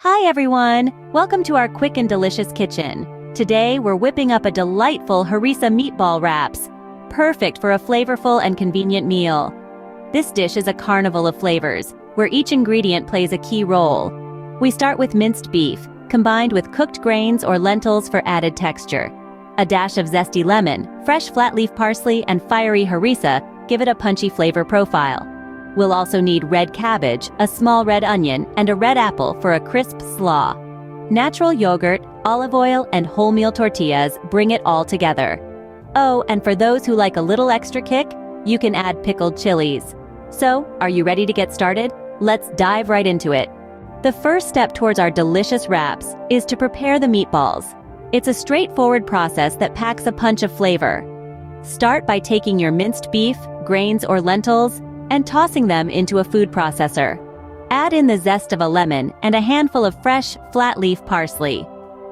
Hi everyone! Welcome to our quick and delicious kitchen. Today we're whipping up a delightful harissa meatball wraps, perfect for a flavorful and convenient meal. This dish is a carnival of flavors, where each ingredient plays a key role. We start with minced beef, combined with cooked grains or lentils for added texture. A dash of zesty lemon, fresh flat leaf parsley, and fiery harissa give it a punchy flavor profile. We'll also need red cabbage, a small red onion, and a red apple for a crisp slaw. Natural yogurt, olive oil, and wholemeal tortillas bring it all together. Oh, and for those who like a little extra kick, you can add pickled chillies. So, are you ready to get started? Let's dive right into it. The first step towards our delicious wraps is to prepare the meatballs. It's a straightforward process that packs a punch of flavor. Start by taking your minced beef, grains, or lentils, and tossing them into a food processor. Add in the zest of a lemon and a handful of fresh, flat-leaf parsley.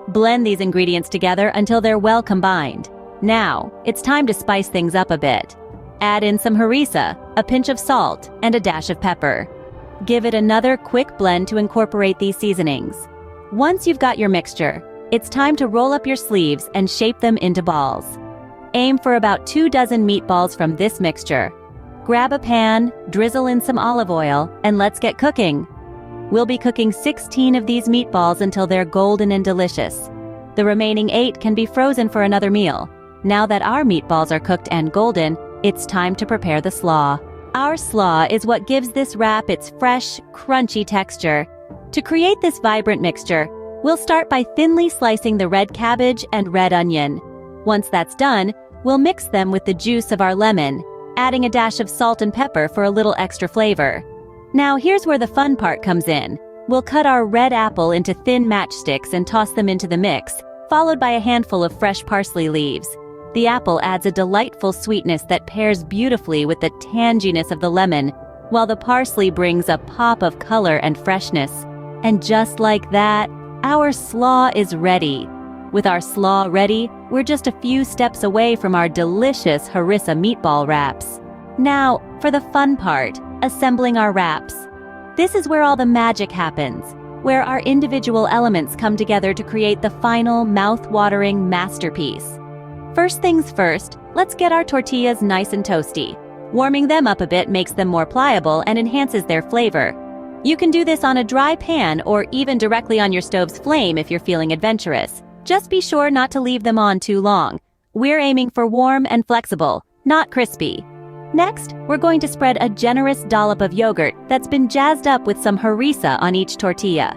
Blend these ingredients together until they're well combined. Now, it's time to spice things up a bit. Add in some harissa, a pinch of salt, and a dash of pepper. Give it another quick blend to incorporate these seasonings. Once you've got your mixture, it's time to roll up your sleeves and shape them into balls. Aim for about 2 dozen meatballs from this mixture. Grab a pan, drizzle in some olive oil, and let's get cooking. We'll be cooking 16 of these meatballs until they're golden and delicious. The remaining 8 can be frozen for another meal. Now that our meatballs are cooked and golden, it's time to prepare the slaw. Our slaw is what gives this wrap its fresh, crunchy texture. To create this vibrant mixture, we'll start by thinly slicing the red cabbage and red onion. Once that's done, we'll mix them with the juice of our lemon, adding a dash of salt and pepper for a little extra flavor. Now here's where the fun part comes in. We'll cut our red apple into thin matchsticks and toss them into the mix, followed by a handful of fresh parsley leaves. The apple adds a delightful sweetness that pairs beautifully with the tanginess of the lemon, while the parsley brings a pop of color and freshness. And just like that, our slaw is ready. With our slaw ready, we're just a few steps away from our delicious harissa meatball wraps. Now, for the fun part, assembling our wraps. This is where all the magic happens, where our individual elements come together to create the final, mouth-watering masterpiece. First things first, let's get our tortillas nice and toasty. Warming them up a bit makes them more pliable and enhances their flavor. You can do this on a dry pan or even directly on your stove's flame if you're feeling adventurous. Just be sure not to leave them on too long. We're aiming for warm and flexible, not crispy. Next, we're going to spread a generous dollop of yogurt that's been jazzed up with some harissa on each tortilla.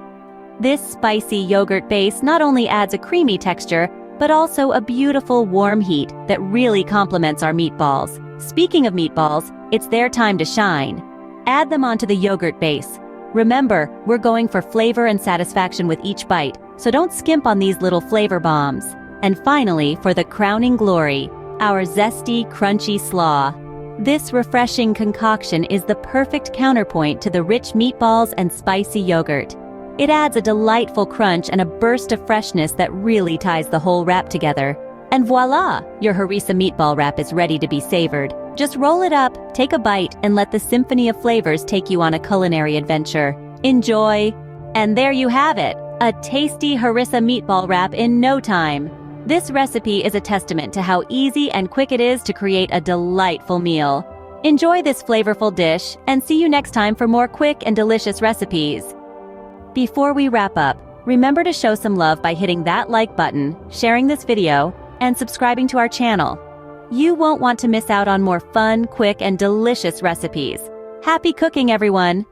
This spicy yogurt base not only adds a creamy texture, but also a beautiful warm heat that really complements our meatballs. Speaking of meatballs, it's their time to shine. Add them onto the yogurt base. Remember, we're going for flavor and satisfaction with each bite, so don't skimp on these little flavor bombs. And finally, for the crowning glory, our zesty, crunchy slaw. This refreshing concoction is the perfect counterpoint to the rich meatballs and spicy yogurt. It adds a delightful crunch and a burst of freshness that really ties the whole wrap together. And voila! Your harissa meatball wrap is ready to be savored. Just roll it up, take a bite, and let the symphony of flavors take you on a culinary adventure. Enjoy! And there you have it, a tasty harissa meatball wrap in no time. This recipe is a testament to how easy and quick it is to create a delightful meal. Enjoy this flavorful dish, and see you next time for more quick and delicious recipes. Before we wrap up, remember to show some love by hitting that like button, sharing this video, and subscribing to our channel. You won't want to miss out on more fun, quick, and delicious recipes. Happy cooking, everyone!